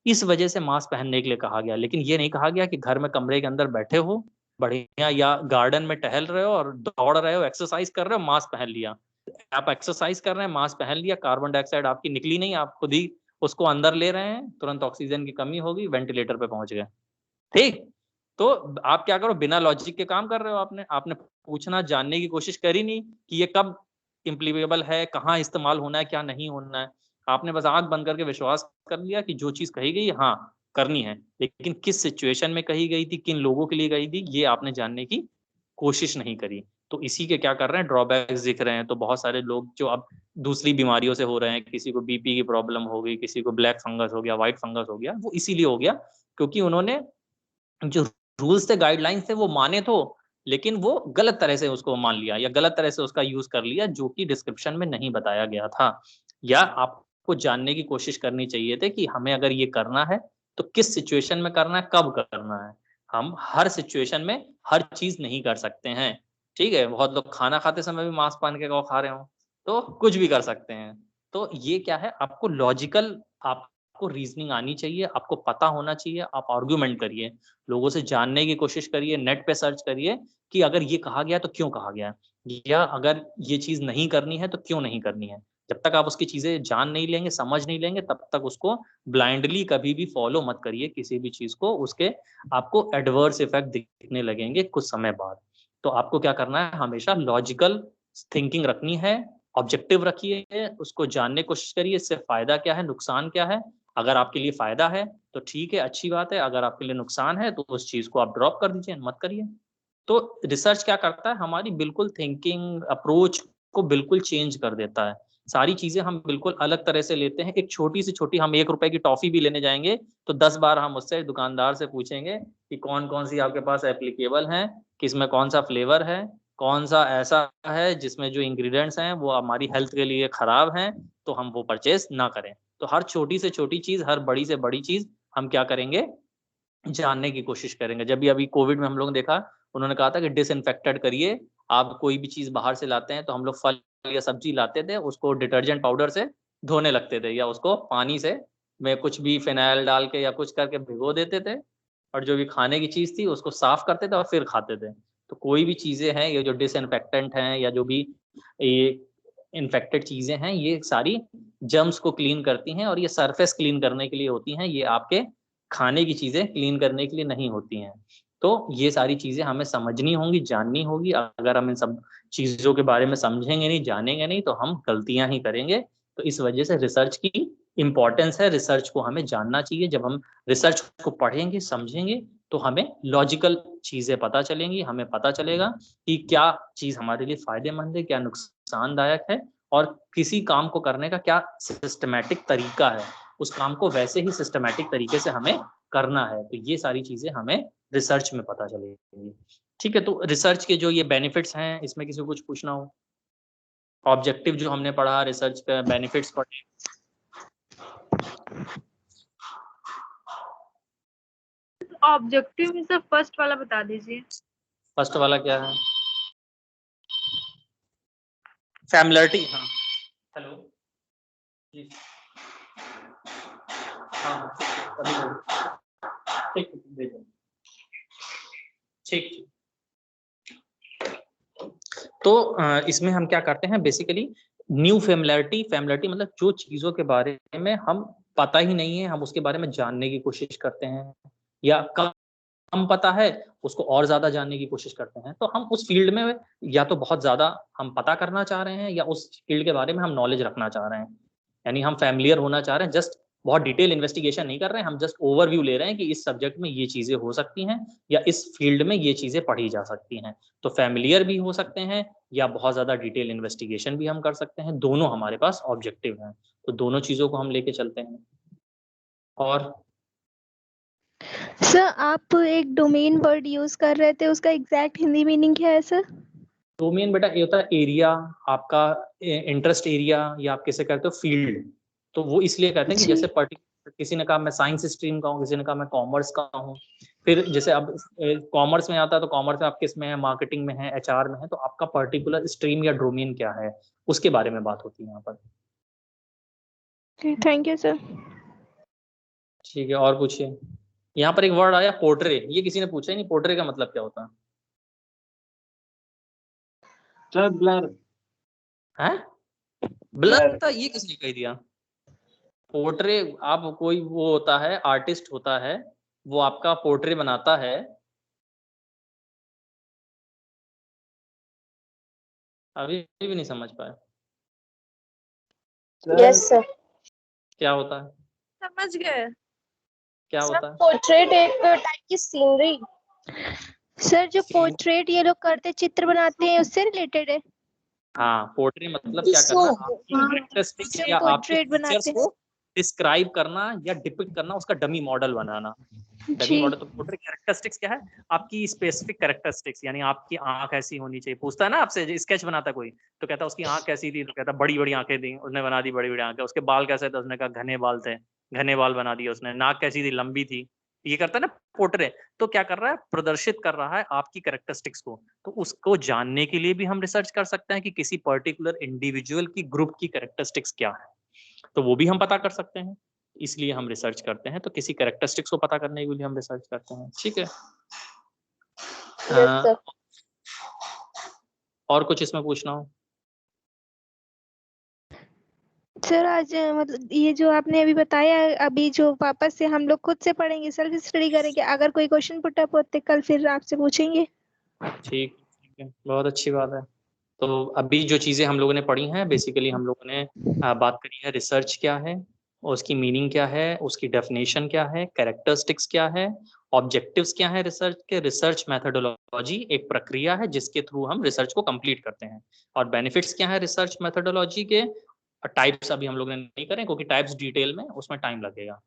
इस वजह से मास्क पहनने के लिए कहा गया, लेकिन ये नहीं कहा गया कि घर में कमरे के अंदर बैठे हो बढ़िया, या गार्डन में टहल रहे हो और दौड़ रहे हो, एक्सरसाइज कर रहे हो, मास्क पहन लिया। आप एक्सरसाइज कर रहे हैं, मास्क पहन लिया, कार्बन डाइऑक्साइड आपकी निकली नहीं, आप खुद ही उसको अंदर ले रहे हैं, तुरंत ऑक्सीजन की कमी होगी, वेंटिलेटर पे पहुंच गए। ठीक, तो आप क्या करो, बिना लॉजिक के काम कर रहे हो, आपने आपने पूछना जानने की कोशिश करी नहीं कि ये कब इम्प्लीमेबल है, कहाँ इस्तेमाल होना है, क्या नहीं होना है। आपने बस आंख बंद करके विश्वास कर लिया कि जो चीज कही गई हाँ करनी है, लेकिन किस सिचुएशन में कही गई थी, किन लोगों के लिए गई थी, ये आपने जानने की कोशिश नहीं करी। तो इसी के क्या कर रहे हैं, ड्रॉबैक्स दिख रहे हैं। तो बहुत सारे लोग जो अब दूसरी बीमारियों से हो रहे हैं, किसी को बीपी की प्रॉब्लम हो गई, किसी को ब्लैक फंगस हो गया, व्हाइट फंगस हो गया, वो इसीलिए हो गया क्योंकि उन्होंने जो रूल्स थे, गाइडलाइंस थे, वो माने तो, लेकिन वो गलत तरह से उसको मान लिया, या गलत तरह से उसका यूज कर लिया, जो कि डिस्क्रिप्शन में नहीं बताया गया था। या आपको जानने की कोशिश करनी चाहिए थे कि हमें अगर ये करना है तो किस सिचुएशन में करना है, कब करना है। हम हर सिचुएशन में हर चीज नहीं कर सकते हैं। ठीक है, बहुत लोग खाना खाते समय भी मास्क पहन के खा रहे हो, तो कुछ भी कर सकते हैं। तो ये क्या है, आपको लॉजिकल, आपको रीजनिंग आनी चाहिए, आपको पता होना चाहिए, आप आर्ग्यूमेंट करिए, लोगों से जानने की कोशिश करिए, नेट पे सर्च करिए कि अगर ये कहा गया तो क्यों कहा गया, या अगर ये चीज नहीं करनी है तो क्यों नहीं करनी है। जब तक आप उसकी चीजें जान नहीं लेंगे, समझ नहीं लेंगे, तब तक उसको ब्लाइंडली कभी भी फॉलो मत करिए किसी भी चीज को, उसके आपको एडवर्स इफेक्ट दिखने लगेंगे कुछ समय बाद। तो आपको क्या करना है, हमेशा लॉजिकल थिंकिंग रखनी है, ऑब्जेक्टिव रखिए, उसको जानने की कोशिश करिए, इससे फायदा क्या है, नुकसान क्या है। अगर आपके लिए फायदा है तो ठीक है, अच्छी बात है, अगर आपके लिए नुकसान है तो उस चीज को आप ड्रॉप कर दीजिए, मत करिए। तो रिसर्च क्या करता है, हमारी बिल्कुल थिंकिंग अप्रोच को बिल्कुल चेंज कर देता है। सारी चीजें हम बिल्कुल अलग तरह से लेते हैं। एक छोटी से छोटी, हम 1 रुपए की टॉफी भी लेने जाएंगे तो 10 बार हम उससे दुकानदार से पूछेंगे कि कौन कौन सी आपके पास एप्लीकेबल है, किसमें कौन सा फ्लेवर है, कौन सा ऐसा है जिसमें जो इंग्रेडिएंट्स हैं वो हमारी हेल्थ के लिए खराब हैं, तो हम वो परचेज ना करें। तो हर छोटी से छोटी चीज, हर बड़ी से बड़ी चीज हम क्या करेंगे, जानने की कोशिश करेंगे। जब भी अभी कोविड में हम लोग देखा, उन्होंने कहा था कि डिसइंफेक्टेड करिए। आप कोई भी चीज बाहर से लाते हैं तो हम लोग फल या सब्जी लाते थे, उसको डिटर्जेंट पाउडर से धोने लगते थे, या उसको पानी से में कुछ भी फिनाइल डाल के या कुछ करके भिगो देते थे, और जो भी खाने की चीज थी उसको साफ करते थे और फिर खाते थे। तो कोई भी चीजें हैं ये जो डिसइंफेक्टेंट हैं या जो भी ये इन्फेक्टेड चीजें हैं, ये सारी जर्म्स को क्लीन करती हैं, और ये सरफेस क्लीन करने के लिए होती हैं, ये आपके खाने की चीजें क्लीन करने के लिए नहीं होती हैं। तो ये सारी चीजें हमें समझनी होंगी, जाननी होगी। अगर हम इन सब चीजों के बारे में समझेंगे नहीं, जानेंगे नहीं, तो हम गलतियां ही करेंगे। तो इस वजह से रिसर्च की इम्पोर्टेंस है, रिसर्च को हमें जानना चाहिए। जब हम रिसर्च को पढ़ेंगे, समझेंगे, तो हमें लॉजिकल चीजें पता चलेंगी, हमें पता चलेगा कि क्या चीज हमारे लिए फायदेमंद है, क्या नुकसानदायक है, और किसी काम को करने का क्या सिस्टमैटिक तरीका है, उस काम को वैसे ही सिस्टमैटिक तरीके से हमें करना है। तो ये सारी चीजें हमें रिसर्च में पता चलेगी। ठीक है, तो रिसर्च के जो ये बेनिफिट्स हैं, इसमें किसी को कुछ पूछना हो? ऑब्जेक्टिव जो हमने पढ़ा, रिसर्च का बेनिफिट्स पढ़े। ऑब्जेक्टिव में से फर्स्ट वाला बता दीजिए। फर्स्ट वाला क्या है? फैमिलियरिटी। हाँ, हेलो जी, हाँ, ठीक ठीक। तो इसमें हम क्या करते हैं, बेसिकली न्यू फैमिलियरिटी। फैमिलियरिटी मतलब जो चीजों के बारे में हम पता ही नहीं है, हम उसके बारे में जानने की कोशिश करते हैं, या कम पता है उसको और ज्यादा जानने की कोशिश करते हैं। तो हम उस फील्ड में या तो बहुत ज्यादा हम पता करना चाह रहे हैं, या उस फील्ड के बारे में हम नॉलेज रखना चाह रहे हैं। यानी हम फैमिलियर होना चाह रहे हैं, जस्ट बहुत डिटेल इन्वेस्टिगेशन नहीं कर रहे हैं, हम जस्ट ओवरव्यू ले रहे हैं कि इस सब्जेक्ट में ये चीजें हो सकती हैं, या इस फील्ड में ये चीजें पढ़ी जा सकती हैं। तो फैमिलियर भी हो सकते हैं, या बहुत ज्यादा डिटेल इन्वेस्टिगेशन भी हम कर सकते हैं। दोनों हमारे पास ऑब्जेक्टिव हैं, तो दोनों चीजों को हम लेके चलते हैं। और सर, आप एक डोमेन वर्ड यूज कर रहे थे, उसका एग्जैक्ट हिंदी मीनिंग क्या है सर? डोमेन बेटा ये होता है एरिया, आपका इंटरेस्ट एरिया, या आप कैसे कहते हो फील्ड। तो वो इसलिए कहते हैं कि जैसे पर्टिकुलर किसी ने कहा मैं साइंस स्ट्रीम का हूँ, किसी ने कहा मैं कॉमर्स का हूँ। फिर जैसे अब कॉमर्स में आता है तो कॉमर्स में आप किस में है, मार्केटिंग में है, एचआर में है, तो आपका पर्टिकुलर स्ट्रीम या डोमेन क्या है, उसके बारे में बात होती है यहाँ पर। Thank you sir. ठीक है, और पूछिए। यहाँ पर एक वर्ड आया पोर्ट्रे, ये किसी ने पूछा ही नहीं, पोर्ट्रे का मतलब क्या होता है? Sir blur. है ब्लर था, ये किसने कह दिया? पोर्ट्रे, आप कोई वो होता है, आर्टिस्ट होता है, वो आपका पोर्ट्रे बनाता है। अभी भी नहीं समझ पाए? यस सर, क्या होता है? समझ गए। क्या होता है? पोर्ट्रेट एक टाइप की सीनरी। सर, जो पोर्ट्रेट ये लोग करते, चित्र बनाते हैं, उससे रिलेटेड है? हाँ, पोर्ट्रे मतलब क्या करना, आपकी कैरेक्टरिस्टिक्स या आपके पोर्ट्रेट बनाते फीचर्स को डिस्क्राइब करना या डिपिक्ट करना, उसका डमी मॉडल बनाना। डमी जी। मॉडल। तो पोर्ट्रे कैरेक्टरिस्टिक्स क्या है? आपकी स्पेसिफिक कैरेक्टरिस्टिक्स, यानी आपकी आंख ऐसी होनी चाहिए। पूछता है ना आपसे, स्केच बनाता कोई तो कहता है उसकी आंख कैसी थी, तो कहता बड़ी बड़ी आंखें थी, उसने बना दी बड़ी बड़ी आंखें। उसके बाल कैसे थे, उसने कहा घने बाल थे, घने बाल बना दिए उसने। नाक कैसी थी, लंबी थी। ये करता है ना पोर्ट्रे। तो क्या कर रहा है, प्रदर्शित कर रहा है आपकी कैरेक्टरिस्टिक्स को। तो उसको जानने के लिए भी हम रिसर्च कर सकते हैं कि किसी पर्टिकुलर इंडिविजुअल की, ग्रुप की कैरेक्टरिस्टिक्स क्या है, तो वो भी हम पता कर सकते हैं। इसलिए हम रिसर्च करते हैं। तो किसी कैरेक्टरिस्टिक्स को पता करने के लिए हम रिसर्च करते हैं। ठीक है। Yes sir. और कुछ इसमें पूछना हो? सर, आज मतलब ये जो आपने अभी बताया, अभी जो वापस से हम लोग खुद से पढ़ेंगे, सेल्फ स्टडी करेंगे, अगर कोई क्वेश्चन पुट अप होते कल फिर आपसे पूछेंगे। ठीक है, बहुत अच्छी बात है। तो अभी जो चीजें हम लोगों ने पढ़ी हैं, बेसिकली हम लोगों ने बात करी है रिसर्च क्या है, और उसकी मीनिंग क्या है, उसकी डेफिनेशन क्या है, कैरेक्टरिस्टिक्स क्या है, ऑब्जेक्टिव्स क्या है रिसर्च के? रिसर्च मेथोडोलॉजी एक प्रक्रिया है जिसके थ्रू हम रिसर्च को कंप्लीट करते हैं। और बेनिफिट्स क्या है रिसर्च मेथोडोलॉजी के? टाइप्स अभी हम लोग ने नहीं करें क्योंकि टाइप्स डिटेल में उसमें टाइम लगेगा,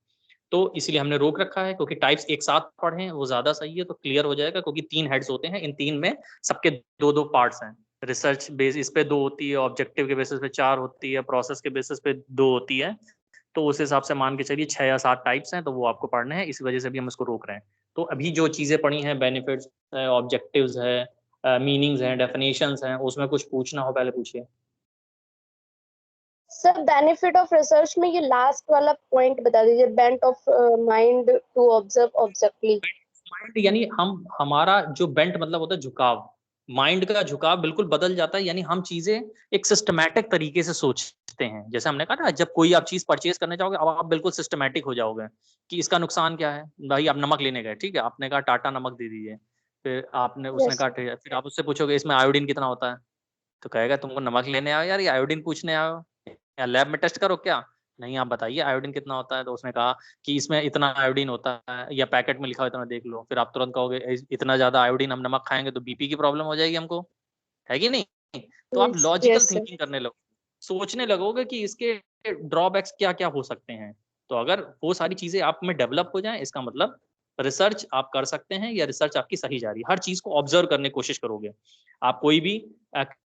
तो इसलिए हमने रोक रखा है, क्योंकि टाइप्स एक साथ पढ़ें वो ज्यादा सही है, तो क्लियर हो जाएगा, क्योंकि 3 हेड्स होते हैं, इन 3 में सबके 2-2 पार्ट्स हैं। रिसर्च बेसिस पे 2 होती है, ऑब्जेक्टिव के बेसिस पे 4 होती है, प्रोसेस के बेसिस पे 2 होती है। तो उस हिसाब से मान के चलिए 6 या 7 टाइप्स हैं, तो वो आपको पढ़ने हैं, इस वजह से भी हम इसको रोक रहे हैं। तो अभी जो चीजें पढ़ी हैं, बेनिफिट्स है, ऑब्जेक्टिव्स है, मीनिंग्स हैं, डेफिनेशंस हैं, उसमें कुछ पूछना हो पहले पूछिए। सर बेनिफिट ऑफ रिसर्च में ये लास्ट वाला पॉइंट बता दीजिए, bent of mind to observe objectively. Mind यानी हमारा जो बेंट मतलब होता है झुकाव, माइंड का झुकाव बिल्कुल बदल जाता है, यानी हम चीजें एक सिस्टमैटिक तरीके से सोचते हैं। जैसे हमने कहा ना, जब कोई आप चीज परचेज करने जाओगे, अब आप बिल्कुल सिस्टमैटिक हो जाओगे कि इसका नुकसान क्या है। भाई आप नमक लेने गए, ठीक है, आपने कहा टाटा नमक दे दीजिए, फिर आपने उसने कहा फिर आप उससे पूछोगे इसमें आयोडीन कितना होता है, तो कहेगा तुमको नमक लेने आओ यार, ये आयोडीन पूछने आओ या लैब में टेस्ट करो क्या? नहीं, आप बताइए आयोडीन कितना होता है। तो उसने कहा कि इसमें इतना आयोडीन होता है, या पैकेट में लिखा हो इतना देख लो, फिर आप तुरंत कहोगे इतना ज्यादा आयोडीन, हम नमक खाएंगे तो बीपी की प्रॉब्लम हो जाएगी हमको, है कि नहीं? तो आप लॉजिकल थिंकिंग करने लगो, सोचने लगोगे कि इसके ड्रॉबैक्स क्या क्या हो सकते हैं। तो अगर वो सारी चीजें आप में डेवलप हो जाए, इसका मतलब रिसर्च आप कर सकते हैं, या रिसर्च आपकी सही जा रही है। हर चीज को ऑब्जर्व करने की कोशिश करोगे। आप कोई भी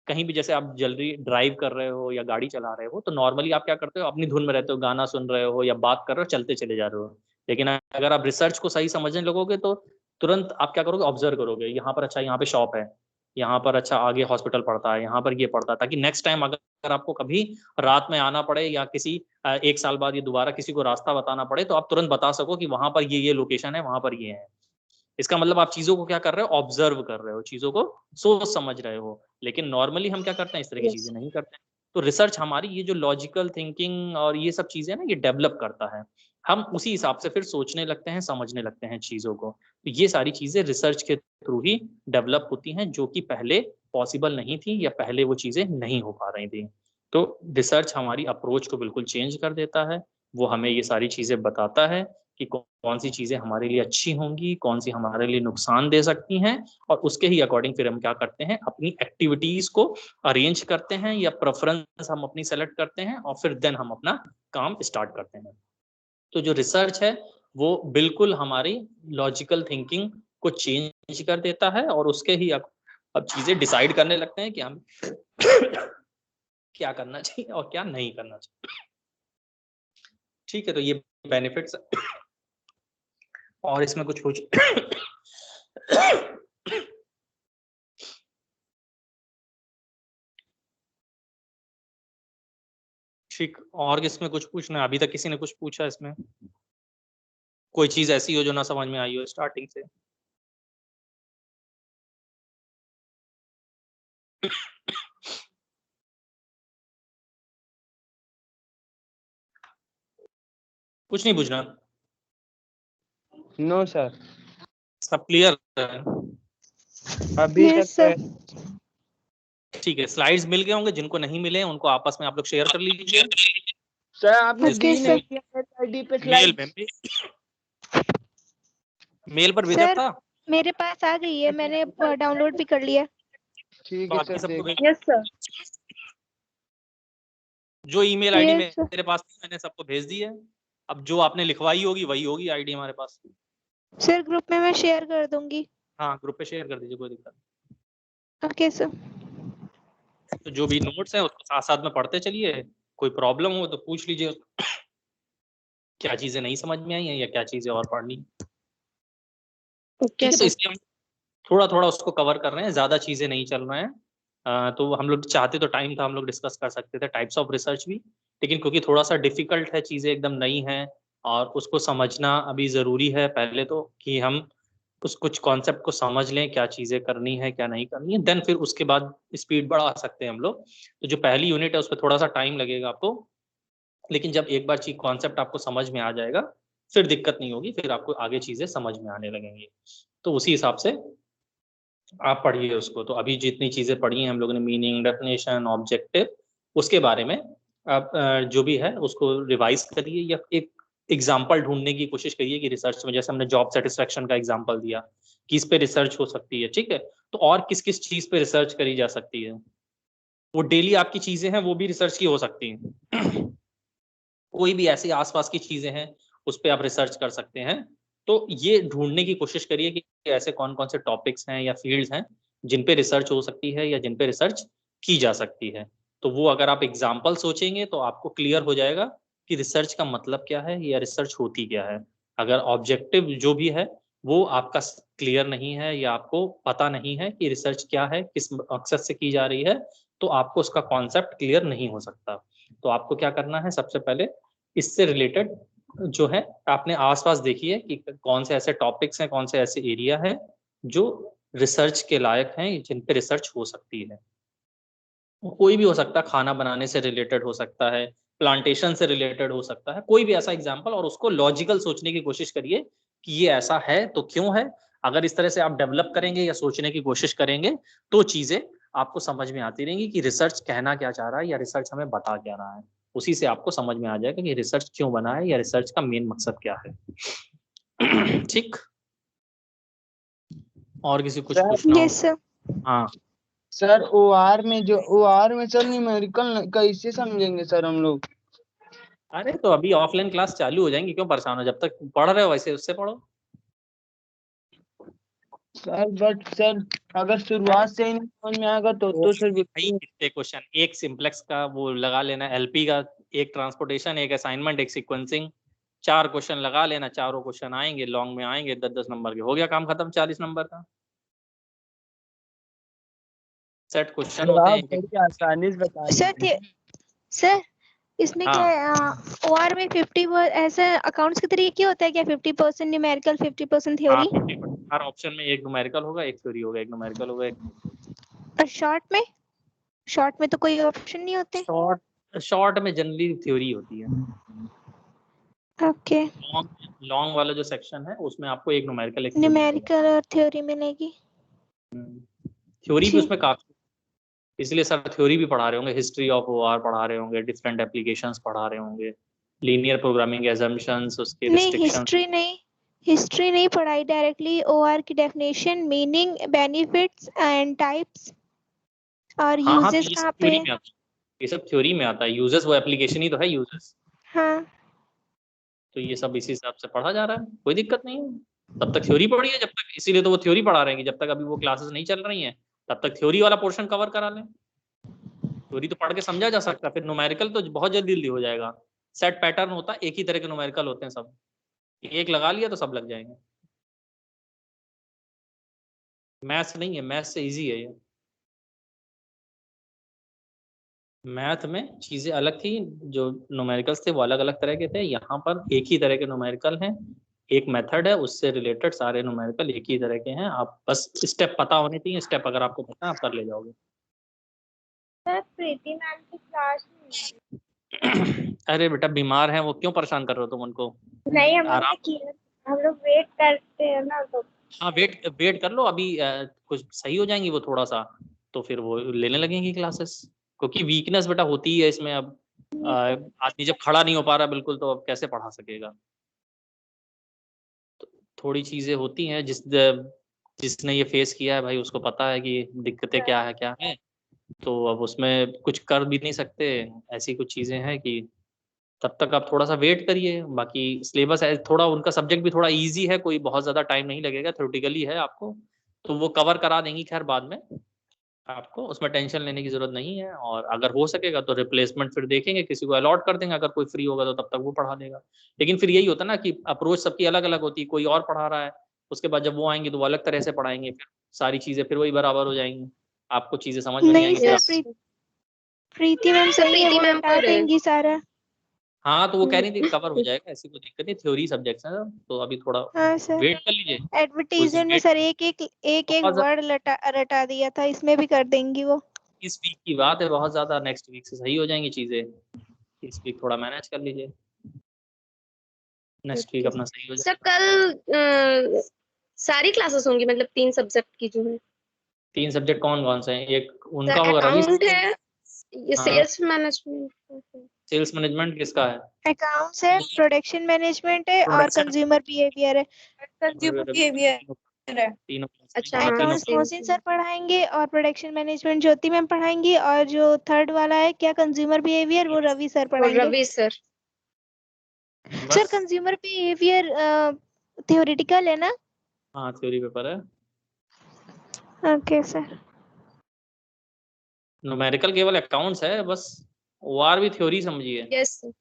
कहीं भी, जैसे आप जल्दी ड्राइव कर रहे हो या गाड़ी चला रहे हो, तो नॉर्मली आप क्या करते हो, अपनी धुन में रहते हो, गाना सुन रहे हो या बात कर रहे हो, चलते चले जा रहे हो। लेकिन अगर आप रिसर्च को सही समझने लगोगे, तो तुरंत आप क्या करोगे, ऑब्जर्व करोगे, यहाँ पर अच्छा यहाँ पे शॉप है, यहाँ पर अच्छा आगे हॉस्पिटल पड़ता है, यहाँ पर ये पड़ता है, ताकि नेक्स्ट टाइम अगर आपको कभी रात में आना पड़े, या किसी 1 साल बाद ये दोबारा किसी को रास्ता बताना पड़े, तो आप तुरंत बता सको कि वहां पर ये लोकेशन है, वहां पर ये है। इसका मतलब आप चीजों को क्या कर रहे हो, ऑब्जर्व कर रहे हो, चीजों को सोच समझ रहे हो। लेकिन नॉर्मली हम क्या करते हैं, इस तरह की चीजें नहीं करते हैं। तो रिसर्च हमारी ये जो लॉजिकल थिंकिंग और ये सब चीजें ना, ये डेवलप करता है। हम उसी हिसाब से फिर सोचने लगते हैं, समझने लगते हैं चीजों को। तो ये सारी चीजें रिसर्च के थ्रू ही डेवलप होती हैं, जो कि पहले पॉसिबल नहीं थी, या पहले वो चीजें नहीं हो पा रही थी। तो रिसर्च हमारी अप्रोच को बिल्कुल चेंज कर देता है। वो हमें ये सारी चीजें बताता है कि कौन सी चीजें हमारे लिए अच्छी होंगी, कौन सी हमारे लिए नुकसान दे सकती हैं, और उसके ही अकॉर्डिंग फिर हम क्या करते हैं, अपनी एक्टिविटीज को अरेंज करते हैं, या प्रेफरेंस हम अपनी सेलेक्ट करते हैं, और फिर देन हम अपना काम स्टार्ट करते हैं। तो जो रिसर्च है वो बिल्कुल हमारी लॉजिकल थिंकिंग को चेंज कर देता है, और उसके ही अब चीजें डिसाइड करने लगते हैं कि हम क्या करना चाहिए और क्या नहीं करना चाहिए। ठीक है, तो ये बेनिफिट्स। और इसमें कुछ ठीक, और इसमें कुछ पूछना है? अभी तक किसी ने कुछ पूछा इसमें? कोई चीज ऐसी हो जो ना समझ में आई हो स्टार्टिंग से? कुछ नहीं पूछना? नो सर, सब क्लियर है? अभी Yes, तक sir. ठीक है, स्लाइड्स मिल गए होंगे, जिनको नहीं मिले उनको आपस में आप लोग शेयर कर लीजिए। सर आपने Okay, दी sir. नहीं किया आईडी पे मेल स्लाइड। मेल पर भेजा Sir, था। मेरे पास आ गई है, मैंने डाउनलोड भी कर लिया। ठीक है बाकी सर, सबको देखो। Yes sir. जो ईमेल आईडी Yes, sir. मेरे पास थी मैंने सबको भेज दी है। अब जो आपने लिखवाई होगी वही होगी आईडी हमारे पास। सर ग्रुप में मैं शेयर कर दूंगी। हाँ, ग्रुप पे शेयर कर दीजिए, कोई दिक्कत नहीं। Okay sir. तो जो भी नोट्स हैं उसको साथ साथ में पढ़ते चलिए, कोई प्रॉब्लम हो तो पूछ लीजिए क्या चीजें नहीं समझ में आई हैं या क्या चीजें और पढ़नी। ठीक है, तो इसलिए हम थोड़ा थोड़ा उसको कवर कर रहे हैं, ज्यादा चीजें नहीं चल रहे हैं। तो हम लोग चाहते तो टाइम था हम लोग डिस्कस कर सकते थे टाइप्स ऑफ रिसर्च भी, लेकिन क्योंकि थोड़ा सा डिफिकल्ट है, चीजें एकदम नई हैं और उसको समझना अभी जरूरी है पहले तो, कि हम उस कुछ कॉन्सेप्ट को समझ लें, क्या चीजें करनी है क्या नहीं करनी है, देन फिर उसके बाद स्पीड बढ़ा सकते हैं हम लोग। तो जो पहली यूनिट है उस पर थोड़ा सा टाइम लगेगा आपको, लेकिन जब एक बार चीज कॉन्सेप्ट आपको समझ में आ जाएगा फिर दिक्कत नहीं होगी, फिर आपको आगे चीजें समझ में आने लगेंगी। तो उसी हिसाब से आप पढ़िए उसको। तो अभी जितनी चीजें पढ़ी हैं हम लोगों ने, मीनिंग, डेफिनेशन, ऑब्जेक्टिव, उसके बारे में आप जो भी है उसको रिवाइज करिए, या एक एग्जाम्पल ढूंढने की कोशिश करिए कि रिसर्च में, जैसे हमने जॉब सेटिस्फेक्शन का एग्जाम्पल दिया कि इस पे रिसर्च हो सकती है, ठीक है, तो और किस किस चीज पे रिसर्च करी जा सकती है, वो डेली आपकी चीजें हैं वो भी रिसर्च की हो सकती हैं कोई भी ऐसी आसपास की चीजें हैं उस पर आप रिसर्च कर सकते हैं। तो ये ढूंढने की कोशिश करिए कि ऐसे कौन कौन से टॉपिक्स हैं या फील्ड्स हैं जिन पे रिसर्च हो सकती है या जिन पे रिसर्च की जा सकती है। तो वो अगर आप एग्जाम्पल सोचेंगे तो आपको क्लियर हो जाएगा कि रिसर्च का मतलब क्या है या रिसर्च होती क्या है। अगर ऑब्जेक्टिव जो भी है वो आपका क्लियर नहीं है या आपको पता नहीं है कि रिसर्च क्या है, किस मकसद से की जा रही है, तो आपको उसका कॉन्सेप्ट क्लियर नहीं हो सकता। तो आपको क्या करना है, सबसे पहले इससे रिलेटेड जो है आपने आसपास देखिए कि कौन से ऐसे टॉपिक्स हैं, कौन से ऐसे एरिया है जो रिसर्च के लायक हैं, जिन पे रिसर्च हो सकती है। कोई भी हो सकता है, खाना बनाने से रिलेटेड हो सकता है, प्लांटेशन से रिलेटेड हो सकता है, कोई भी ऐसा एग्जाम्पल, और उसको लॉजिकल सोचने की कोशिश करिए कि ये ऐसा है तो क्यों है। अगर इस तरह से आप डेवलप करेंगे या सोचने की कोशिश करेंगे तो चीजें आपको समझ में आती रहेंगी कि रिसर्च कहना क्या चाह रहा है या रिसर्च हमें बता क्या रहा है। उसी से आपको समझ में आ जाएगा कि रिसर्च क्यों बना है या रिसर्च का मेन मकसद क्या है। ठीक, और किसी कुछ पूछना हो? Yes sir. हाँ सर ओआर में सर न्यूमेरिकल कैसे समझेंगे सर हम लोग? अरे तो अभी ऑफलाइन क्लास चालू हो जाएंगी, क्यों परेशान हो, जब तक पढ़ रहे हो वैसे उससे पढ़ो। सर बट सर अगर शुरुआत से ही नहीं समझ में आएगा तो सर भाई कितने क्वेश्चन, एक सिंपलेक्स का वो लगा लेना, एलपी का एक ट्रांसपोर्टेशन, एक असाइनमेंट, एक सीक्वेंसिंग, 4 क्वेश्चन लगा लेना, चारों क्वेश्चन आएंगे, लॉन्ग में आएंगे 10-10 नंबर के, हो गया काम खत्म, 40 नंबर का सेट क्वेश्चन होते हैं। आप बड़ी आसानी से बता सर दीजिए। सर इसमें क्या हाँ है, ओआर में 50 ऐसा अकाउंट्स के तरीके होता है क्या, 50% न्यूमेरिकल 50% हाँ थ्योरी? 50%, हर ऑप्शन में एक न्यूमेरिकल होगा, एक थ्योरी होगा, एक न्यूमेरिकल होगा, एक और शॉर्ट में तो कोई ऑप्शन नहीं होते? शॉर्ट में जनरली थ्योरी होती है। ओके, लॉन्ग वाला जो सेक्शन है उसमें आपको एक न्यूमेरिकल, एक न्यूमेरिकल और थ्योरी मिलेगी। थ्योरी भी ठीक। उसमें काफी, इसलिए सर थ्योरी भी पढ़ा रहे होंगे, हिस्ट्री ऑफ ओआर पढ़ा रहे होंगे, डिफरेंट एप्लीकेशंस पढ़ा रहे होंगे, लीनियर प्रोग्रामिंग एजम्पशंस, उसके नहीं, रिस्ट्रिक्शंस। हिस्ट्री नहीं पढ़ाई डायरेक्टली, ओआर की definition, meaning, benefits and types और हाँ तो यूजेस ये सब कहाँ पे? थ्योरी में आता है, ये सब थ्योरी में आता है, यूजर्स वो एप्लीकेशन ही तो है यूजर्स। हाँ तो ये सब इसी हिसाब से पढ़ा जा रहा है, कोई दिक्कत नहीं है। तब तक थ्योरी पढ़ी है जब तक, इसीलिए तो वो थ्योरी पढ़ा रहे हैं कि जब तक अभी वो क्लासेस नहीं चल रही हैं तब तक थ्योरी वाला पोर्शन कवर करा लें। थ्योरी तो पढ़ के समझा जा सकता है, फिर न्यूमेरिकल तो बहुत जल्दी जल्दी हो जाएगा। सेट पैटर्न होता है, एक ही तरह के न्यूमेरिकल होते हैं सब, एक लगा लिया तो सब लग जाएंगे। मैथ्स नहीं है, मैथ्स से इजी है ये। मैथ में चीजें अलग थी, जो न्यूमेरिकल्स थे वो अलग अलग तरह के थे, यहाँ पर एक ही तरह के न्यूमेरिकल हैं, एक मेथड है, उससे रिलेटेड सारे न्यूमेरिकल एक ही तरह के हैं। आप बस स्टेप पता होने चाहिए, स्टेप अगर आपको पता है आप कर ले जाओगे। सर, प्रीति मैम की क्लास में अरे बेटा बीमार हैं वो, क्यों परेशान कर रहे हो तुम उनको? नहीं, हम लोग आराम। ने किया, हम लोग वेट करते हैं ना तो। हाँ वेट वेट कर लो, अभी कुछ सही हो जाएंगी वो थोड़ा सा, तो फिर वो लेने लगेंगी क्लासेस, क्योंकि वीकनेस बेटा होती है इसमें। अब आदमी जब खड़ा नहीं हो पा रहा बिल्कुल तो अब कैसे पढ़ा सकेगा। तो थोड़ी चीजें होती हैं, जिसने ये फेस किया है भाई उसको पता है कि दिक्कतें क्या है। तो अब उसमें कुछ कर भी नहीं सकते, ऐसी कुछ चीजें हैं कि तब तक आप थोड़ा सा वेट करिए। बाकी सिलेबस है थोड़ा, उनका सब्जेक्ट भी थोड़ा इजी है, कोई बहुत ज़्यादा टाइम नहीं लगेगा, थ्योरेटिकली है आपको, तो वो कवर करा देंगी खैर बाद में, आपको उसमें टेंशन लेने की ज़रूरत नहीं है। और अगर हो सकेगा तो रिप्लेसमेंट फिर देखेंगे, किसी को अलॉट कर देंगे, अगर कोई फ्री होगा तो तब तक वो पढ़ा देगा। लेकिन फिर यही होता है ना कि अप्रोच सबकी अलग अलग होती है, कोई और पढ़ा रहा है, उसके बाद जब वो आएंगे तो वो अलग तरह से पढ़ाएंगे, फिर सारी चीज़ें फिर वही बराबर हो जाएंगी, आपको चीज़ें समझ में नहीं नहीं आएंगी। सर, प्रीति मैम सही है, वो बता देंगी सारा। हाँ तो वो कह रही थी कवर हो जाएगा, ऐसी कोई दिक्कत नहीं, थ्योरी सब्जेक्ट्स हैं तो अभी थोड़ा हाँ सर, वेट कर लीजिए कुछ दिन, एडवर्टीजमेंट में वेट। सर एक बहुत वर्ड रटा दिया था, इसमें भी कर देंगी वो। इस वीक की बात है, बहुत ज्यादा नेक्स्ट वीक से सही हो जाएंगी चीजें, इस वीक थोड़ा मैनेज कर लीजिए, नेक्स्ट वीक अपना सही हो सर जाएगा। कल सारी क्लासेस होंगी, मतलब 3 सब्जेक्ट की जो है? 3 सब्जेक्ट कौन कौन से हैं? एक सर उनका होगा रवि अकाउंट सर। है, ये हाँ सेल्स मैनेजमेंट। सेल्स मैनेजमेंट किसका है? अकाउंट्स है, प्रोडक्शन मैनेजमेंट है और Production- कंज्यूमर बिहेवियर है। कंज्यूमर बिहेवियर है। तीनों अच्छा, हाँ, हाँ, तीनों accounts same, Mohsin same. Sir पढ़ाएंगे और प्रोडक्शन मैनेजमेंट ज्योति मैम पढ़ाएंगी और जो थर्ड वाला है क्या कंज्यूमर बिहेवियर वो रवि सर और पढ़ाएंगे। रवि सर। सर बस। कंज्यूमर बिहेवियर थ्योरेटिकल है ना? हाँ थ्योरी पेपर है। Okay sir. न्यूमेरिकल केवल अकाउंट्स है बस, ओआर भी थ्योरी समझिए, यस सर।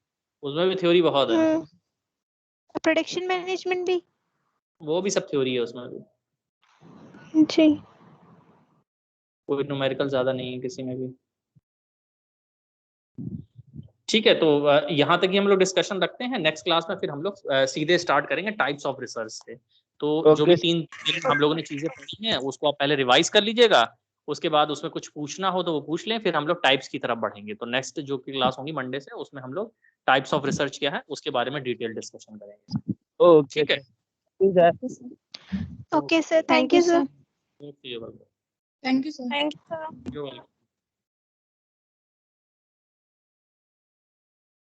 उसमें भी थ्योरी बहुत है। प्रोडक्शन मैनेजमेंट भी? वो भी सब थ्योरी है उसमें भी, जी। कोई न्यूमेरिकल ज्यादा नहीं है किसी में भी। ठीक है, तो यहाँ तक ही हम लोग डिस्कशन रखते हैं। नेक्स्ट क्लास में फिर हम लोग सीधे स्टार्ट करेंगे टाइप्स ऑफ रिसर्च से। तो जो भी Okay, 3 दिन हम लोगों ने चीजें पढ़ी हैं उसको आप पहले रिवाइज कर लीजिएगा, उसके बाद उसमें कुछ पूछना हो तो वो पूछ लें, फिर हम लोग टाइप्स की तरफ बढ़ेंगे। तो नेक्स्ट जो की क्लास होगी मंडे से, उसमें हम लोग टाइप्स ऑफ रिसर्च क्या है उसके बारे में डिटेल डिस्कशन करेंगे। okay, ठीक है, ठीक है। Okay sir, thank you sir. Okay, thank you sir. Thank you sir. Welcome.